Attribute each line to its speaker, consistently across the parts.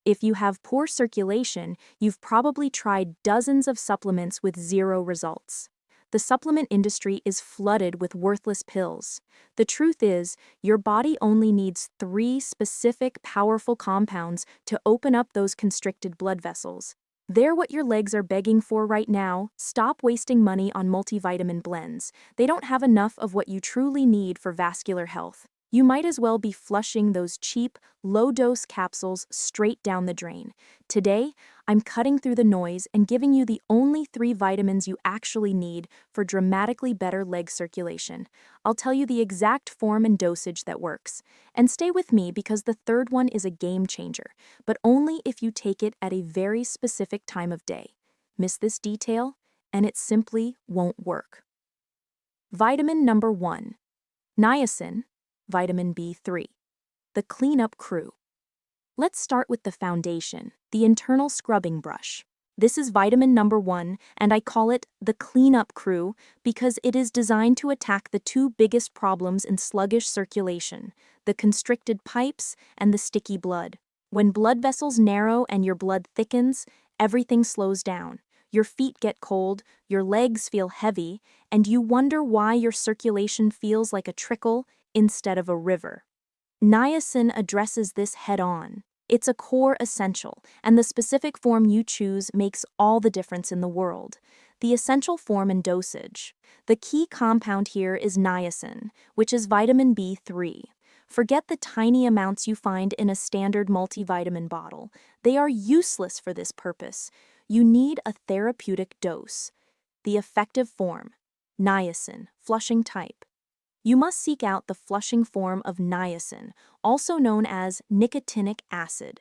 Speaker 1: If you have poor circulation, you've probably tried dozens of supplements with zero results. The supplement industry is flooded with worthless pills. The truth is, your body only needs 3 specific, powerful compounds to open up those constricted blood vessels. They're what your legs are begging for right now. Stop wasting money on multivitamin blends. They don't have enough of what you truly need for vascular health. You might as well be flushing those cheap, low-dose capsules straight down the drain. Today, I'm cutting through the noise and giving you the only 3 vitamins you actually need for dramatically better leg circulation. I'll tell you the exact form and dosage that works. And stay with me because the third one is a game changer, but only if you take it at a very specific time of day. Miss this detail, and it simply won't work. Vitamin number 1. Niacin, vitamin B3. The cleanup crew. Let's start with the foundation, the internal scrubbing brush. This is vitamin number 1, and I call it the cleanup crew because it is designed to attack the 2 biggest problems in sluggish circulation, the constricted pipes and the sticky blood. When blood vessels narrow and your blood thickens, everything slows down. Your feet get cold, your legs feel heavy, and you wonder why your circulation feels like a trickle instead of a river. Niacin addresses this head-on. It's a core essential, and the specific form you choose makes all the difference in the world. The essential form and dosage. The key compound here is niacin, which is vitamin B3. Forget the tiny amounts you find in a standard multivitamin bottle. They are useless for this purpose. You need a therapeutic dose. The effective form. Niacin, flushing type. You must seek out the flushing form of niacin, also known as nicotinic acid.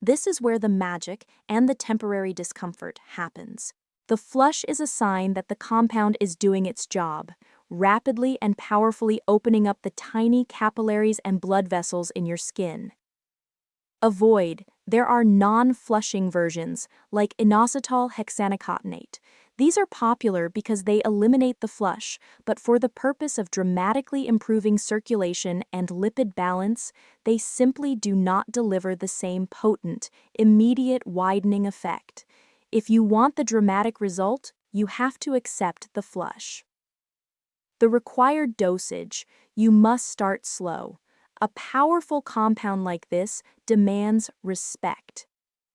Speaker 1: This is where the magic and the temporary discomfort happens. The flush is a sign that the compound is doing its job, rapidly and powerfully opening up the tiny capillaries and blood vessels in your skin. Avoid. There are non-flushing versions, like inositol hexanicotinate. These are popular because they eliminate the flush, but for the purpose of dramatically improving circulation and lipid balance, they simply do not deliver the same potent, immediate widening effect. If you want the dramatic result, you have to accept the flush. The required dosage. You must start slow. A powerful compound like this demands respect.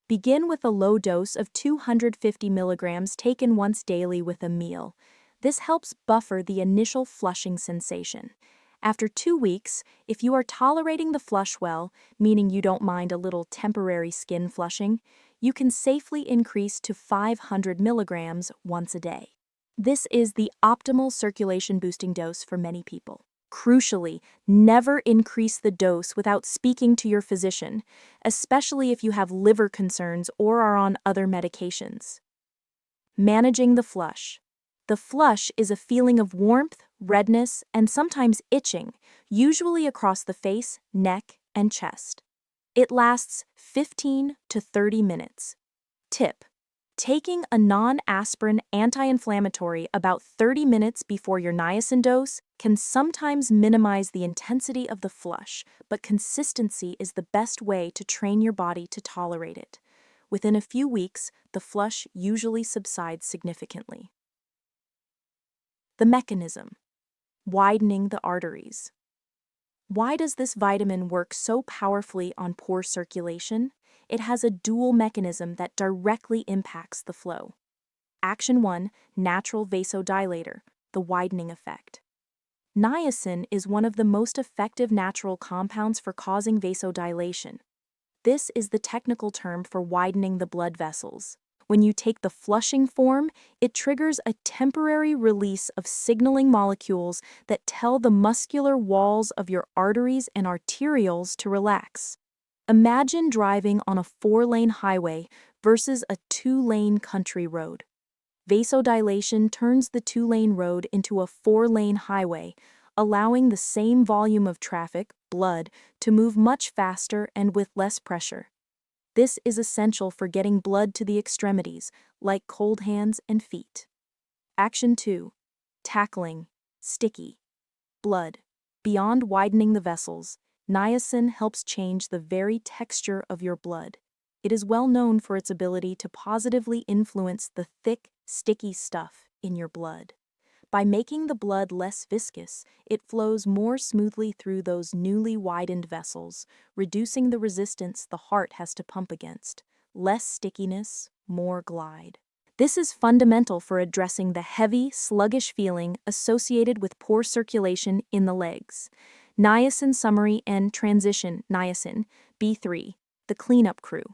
Speaker 1: Begin with a low dose of 250 milligrams taken once daily with a meal. This helps buffer the initial flushing sensation. After 2 weeks, if you are tolerating the flush well, meaning you don't mind a little temporary skin flushing, you can safely increase to 500 milligrams once a day. This is the optimal circulation boosting dose for many people. Crucially, never increase the dose without speaking to your physician, especially if you have liver concerns or are on other medications. Managing the flush. The flush is a feeling of warmth, redness, and sometimes itching, usually across the face, neck, and chest. It lasts 15 to 30 minutes. Tip: taking a non-aspirin anti-inflammatory about 30 minutes before your niacin dose can sometimes minimize the intensity of the flush, but consistency is the best way to train your body to tolerate it. Within a few weeks, the flush usually subsides significantly. The mechanism: widening the arteries. Why does this vitamin work so powerfully on poor circulation? It has a dual mechanism that directly impacts the flow. Action 1, natural vasodilator, the widening effect. Niacin is one of the most effective natural compounds for causing vasodilation. This is the technical term for widening the blood vessels. When you take the flushing form, it triggers a temporary release of signaling molecules that tell the muscular walls of your arteries and arterioles to relax. Imagine driving on a 4-lane highway versus a 2-lane country road. Vasodilation turns the 2-lane road into a 4-lane highway, allowing the same volume of traffic, blood, to move much faster and with less pressure. This is essential for getting blood to the extremities, like cold hands and feet. Action 2. Tackling sticky blood. Beyond widening the vessels, niacin helps change the very texture of your blood. It is well known for its ability to positively influence the thick, sticky stuff in your blood. By making the blood less viscous, it flows more smoothly through those newly widened vessels, reducing the resistance the heart has to pump against. Less stickiness, more glide. This is fundamental for addressing the heavy, sluggish feeling associated with poor circulation in the legs. Niacin summary and transition niacin, B3, the cleanup crew.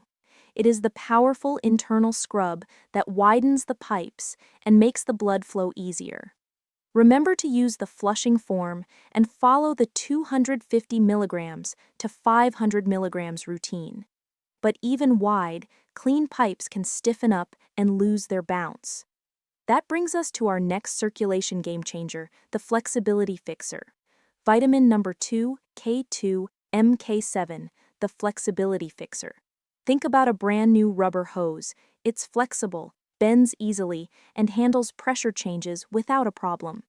Speaker 1: It is the powerful internal scrub that widens the pipes and makes the blood flow easier. Remember to use the flushing form and follow the 250 milligrams to 500 milligrams routine. But even wide, clean pipes can stiffen up and lose their bounce. That brings us to our next circulation game changer, the flexibility fixer. Vitamin number 2, K2, MK7, the flexibility fixer. Think about a brand new rubber hose. It's flexible, bends easily, and handles pressure changes without a problem.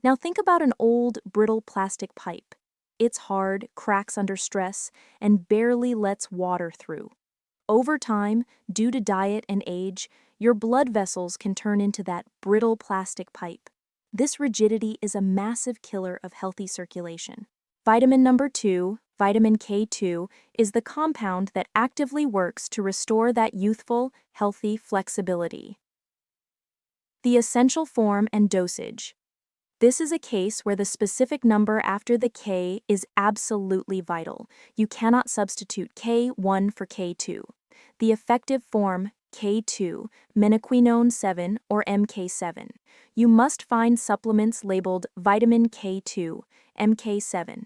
Speaker 1: Now think about an old, brittle plastic pipe. It's hard, cracks under stress, and barely lets water through. Over time, due to diet and age, your blood vessels can turn into that brittle plastic pipe. This rigidity is a massive killer of healthy circulation. Vitamin number 2, vitamin K2, is the compound that actively works to restore that youthful, healthy flexibility. The essential form and dosage. This is a case where the specific number after the K is absolutely vital. You cannot substitute K1 for K2. The effective form, K2, menaquinone 7 or MK7. You must find supplements labeled vitamin K2, MK7.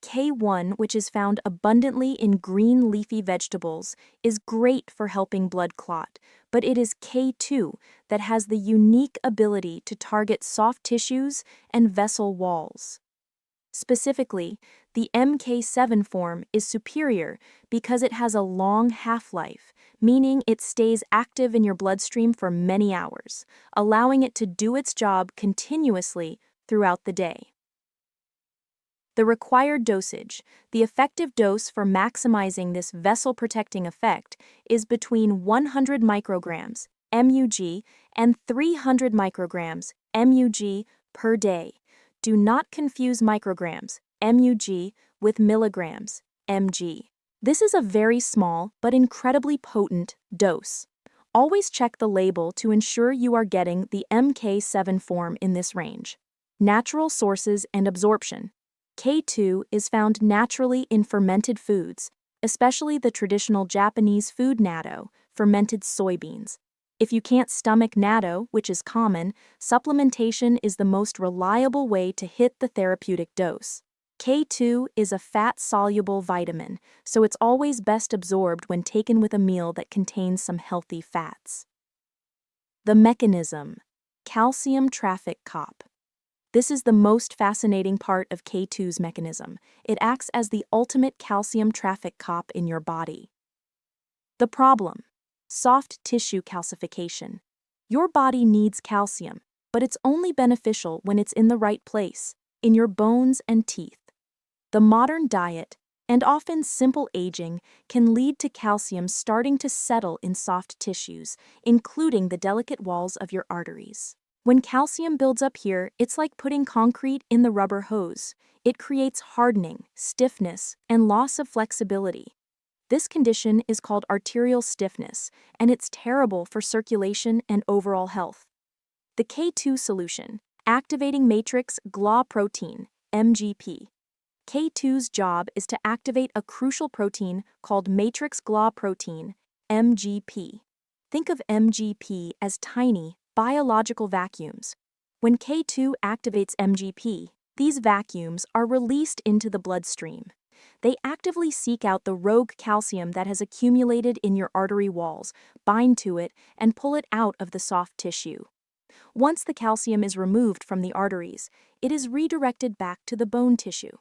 Speaker 1: K1, which is found abundantly in green leafy vegetables, is great for helping blood clot, but it is K2 that has the unique ability to target soft tissues and vessel walls. Specifically, the MK7 form is superior because it has a long half-life, meaning it stays active in your bloodstream for many hours, allowing it to do its job continuously throughout the day. The required dosage, the effective dose for maximizing this vessel-protecting effect, is between 100 micrograms, mg, and 300 micrograms, mg, per day. Do not confuse micrograms, mg, with milligrams, mg. This is a very small but incredibly potent dose. Always check the label to ensure you are getting the MK7 form in this range. Natural sources and absorption. K2 is found naturally in fermented foods, especially the traditional Japanese food natto, fermented soybeans. If you can't stomach natto, which is common, supplementation is the most reliable way to hit the therapeutic dose. K2 is a fat-soluble vitamin, so it's always best absorbed when taken with a meal that contains some healthy fats. The mechanism: calcium traffic cop. This is the most fascinating part of K2's mechanism. It acts as the ultimate calcium traffic cop in your body. The problem: soft tissue calcification. Your body needs calcium, but it's only beneficial when it's in the right place, in your bones and teeth. The modern diet, and often simple aging, can lead to calcium starting to settle in soft tissues, including the delicate walls of your arteries. When calcium builds up here, it's like putting concrete in the rubber hose. It creates hardening, stiffness, and loss of flexibility. This condition is called arterial stiffness, and it's terrible for circulation and overall health. The K2 solution: activating matrix GLA protein, MGP. K2's job is to activate a crucial protein called matrix GLA protein, MGP. Think of MGP as tiny, biological vacuums. When K2 activates MGP, these vacuums are released into the bloodstream. They actively seek out the rogue calcium that has accumulated in your artery walls, bind to it, and pull it out of the soft tissue. Once the calcium is removed from the arteries, it is redirected back to the bone tissue.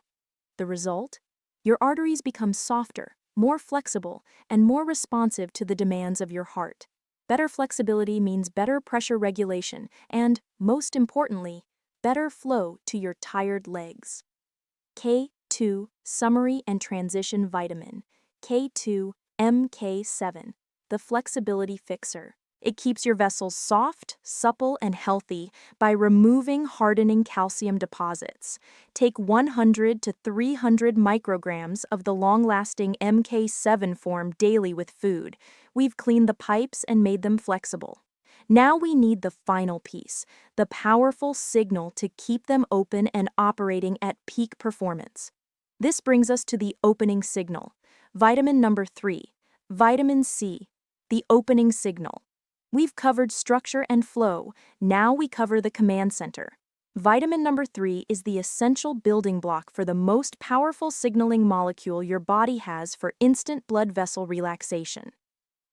Speaker 1: The result? Your arteries become softer, more flexible, and more responsive to the demands of your heart. Better flexibility means better pressure regulation and, most importantly, better flow to your tired legs. K2 Summary and Transition Vitamin, K2 MK7, the flexibility fixer. It keeps your vessels soft, supple, and healthy by removing hardening calcium deposits. Take 100 to 300 micrograms of the long-lasting MK7 form daily with food. We've cleaned the pipes and made them flexible. Now we need the final piece, the powerful signal to keep them open and operating at peak performance. This brings us to the opening signal. Vitamin number 3, vitamin C, the opening signal. We've covered structure and flow, now we cover the command center. Vitamin number 3 is the essential building block for the most powerful signaling molecule your body has for instant blood vessel relaxation.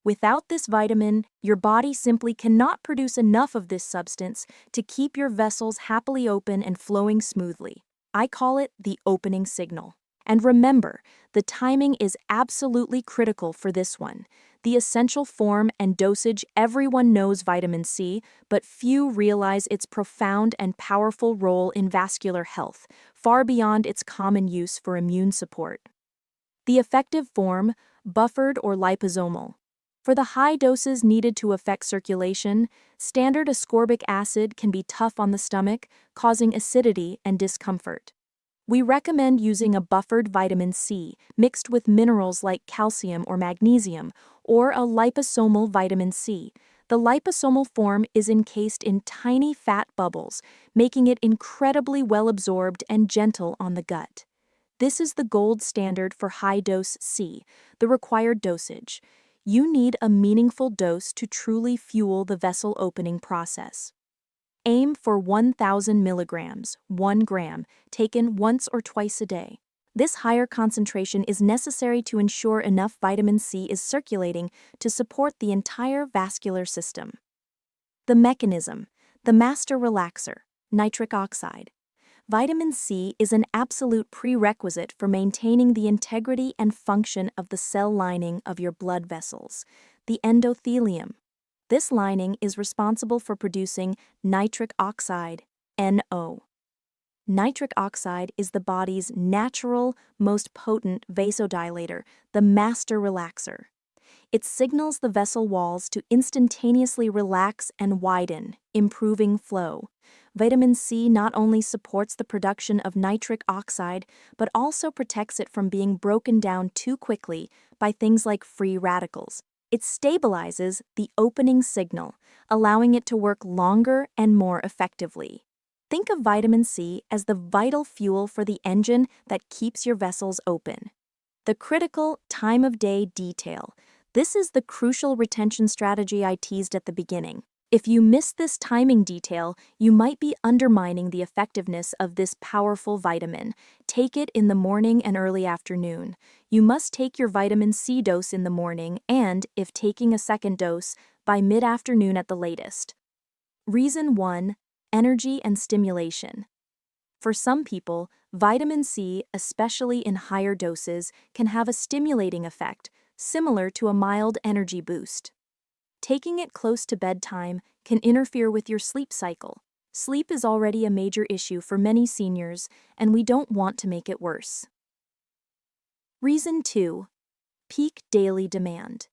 Speaker 1: Without this vitamin, your body simply cannot produce enough of this substance to keep your vessels happily open and flowing smoothly. I call it the opening signal. And remember, the timing is absolutely critical for this one. The essential form and dosage, everyone knows vitamin C, but few realize its profound and powerful role in vascular health, far beyond its common use for immune support. The effective form, buffered or liposomal. For the high doses needed to affect circulation, standard ascorbic acid can be tough on the stomach, causing acidity and discomfort. We recommend using a buffered vitamin C mixed with minerals like calcium or magnesium, or a liposomal vitamin C. The liposomal form is encased in tiny fat bubbles, making it incredibly well absorbed and gentle on the gut. This is the gold standard for high-dose C, the required dosage. You need a meaningful dose to truly fuel the vessel opening process. Aim for 1,000 milligrams, 1 gram, taken once or twice a day. This higher concentration is necessary to ensure enough vitamin C is circulating to support the entire vascular system. The mechanism, the master relaxer, nitric oxide. Vitamin C is an absolute prerequisite for maintaining the integrity and function of the cell lining of your blood vessels, the endothelium. This lining is responsible for producing nitric oxide, NO. Nitric oxide is the body's natural, most potent vasodilator, the master relaxer. It signals the vessel walls to instantaneously relax and widen, improving flow. Vitamin C not only supports the production of nitric oxide, but also protects it from being broken down too quickly by things like free radicals. It stabilizes the opening signal, allowing it to work longer and more effectively. Think of vitamin C as the vital fuel for the engine that keeps your vessels open. The critical time of day detail. This is the crucial retention strategy I teased at the beginning. If you miss this timing detail, you might be undermining the effectiveness of this powerful vitamin. Take it in the morning and early afternoon. You must take your vitamin C dose in the morning and, if taking a second dose, by mid-afternoon at the latest. Reason 1. Energy and stimulation. For some people, vitamin C, especially in higher doses, can have a stimulating effect, similar to a mild energy boost. Taking it close to bedtime can interfere with your sleep cycle. Sleep is already a major issue for many seniors, and we don't want to make it worse. Reason 2. Peak daily demand.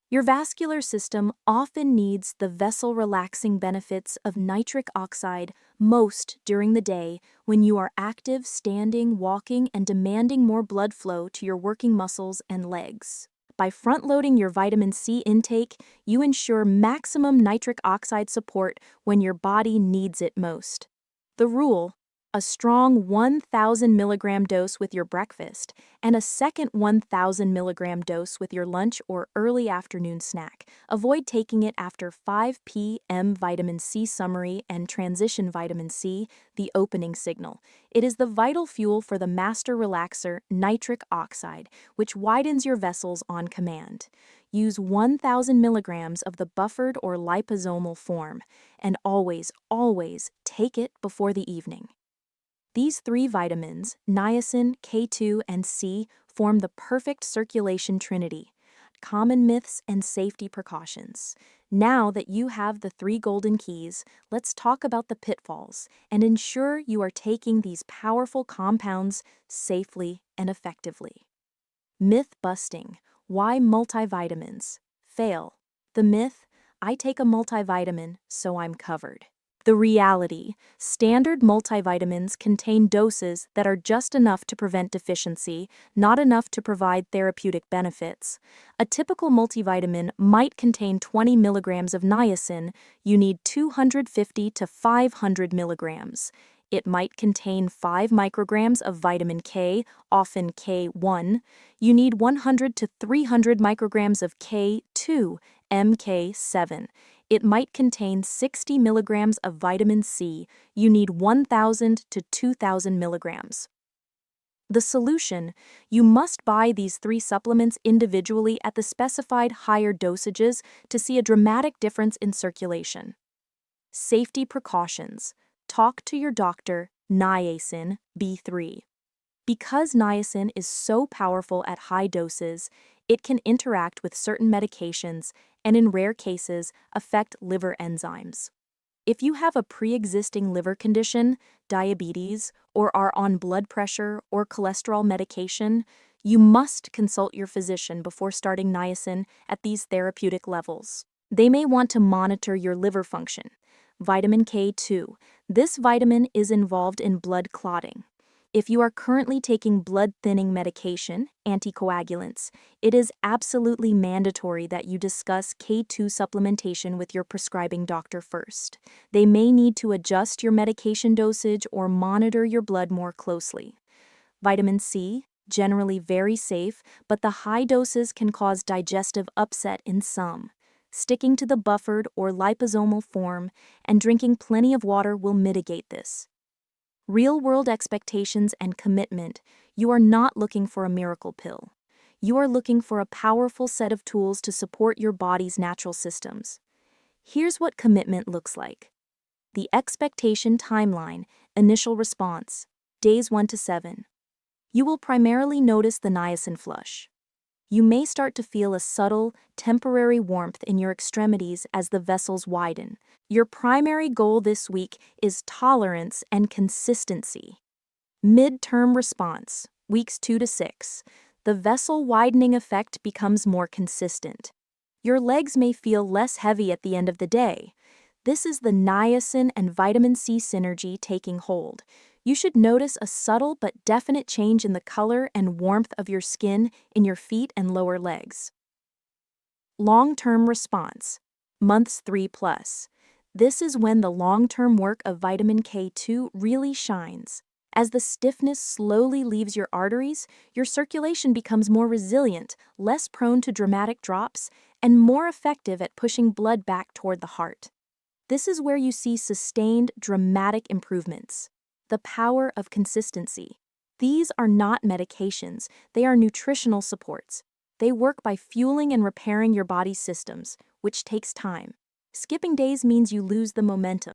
Speaker 1: Your vascular system often needs the vessel-relaxing benefits of nitric oxide most during the day when you are active, standing, walking, and demanding more blood flow to your working muscles and legs. By front-loading your vitamin C intake, you ensure maximum nitric oxide support when your body needs it most. The rule: a strong 1,000 milligram dose with your breakfast and a second 1,000 milligram dose with your lunch or early afternoon snack. Avoid taking it after 5 p.m. Vitamin C summary and transition vitamin C, the opening signal. It is the vital fuel for the master relaxer, nitric oxide, which widens your vessels on command. Use 1,000 milligrams of the buffered or liposomal form, and always, always take it before the evening. These 3 vitamins, niacin, K2, and C, form the perfect circulation trinity. Common myths and safety precautions. Now that you have the 3 golden keys, let's talk about the pitfalls and ensure you are taking these powerful compounds safely and effectively. Myth busting. Why multivitamins fail? The myth, I take a multivitamin, so I'm covered. The reality, standard multivitamins contain doses that are just enough to prevent deficiency, not enough to provide therapeutic benefits. A typical multivitamin might contain 20 milligrams of niacin. You need 250 to 500 milligrams. It might contain 5 micrograms of vitamin K, often K1. You need 100 to 300 micrograms of K2, MK7. It might contain 60 milligrams of vitamin C. You need 1,000 to 2,000 milligrams. The solution: you must buy these 3 supplements individually at the specified higher dosages to see a dramatic difference in circulation. Safety precautions. Talk to your doctor. Niacin, B3. Because niacin is so powerful at high doses, it can interact with certain medications and, in rare cases, affect liver enzymes. If you have a pre-existing liver condition, diabetes, or are on blood pressure or cholesterol medication, you must consult your physician before starting niacin at these therapeutic levels. They may want to monitor your liver function. Vitamin K2. This vitamin is involved in blood clotting. If you are currently taking blood-thinning medication, anticoagulants, it is absolutely mandatory that you discuss K2 supplementation with your prescribing doctor first. They may need to adjust your medication dosage or monitor your blood more closely. Vitamin C, generally very safe, but the high doses can cause digestive upset in some. Sticking to the buffered or liposomal form and drinking plenty of water will mitigate this. Real-world expectations and commitment. You are not looking for a miracle pill. You are looking for a powerful set of tools to support your body's natural systems. Here's what commitment looks like. The expectation timeline, initial response, days 1 to 7. You will primarily notice the niacin flush. You may start to feel a subtle, temporary warmth in your extremities as the vessels widen. Your primary goal this week is tolerance and consistency. Mid-term response, weeks 2 to 6. The vessel widening effect becomes more consistent. Your legs may feel less heavy at the end of the day. This is the niacin and vitamin C synergy taking hold. You should notice a subtle but definite change in the color and warmth of your skin in your feet and lower legs. Long-term response, months 3+. This is when the long-term work of vitamin K2 really shines. As the stiffness slowly leaves your arteries, your circulation becomes more resilient, less prone to dramatic drops, and more effective at pushing blood back toward the heart. This is where you see sustained, dramatic improvements. The power of consistency. These are not medications, they are nutritional supports. They work by fueling and repairing your body's systems, which takes time. Skipping days means you lose the momentum.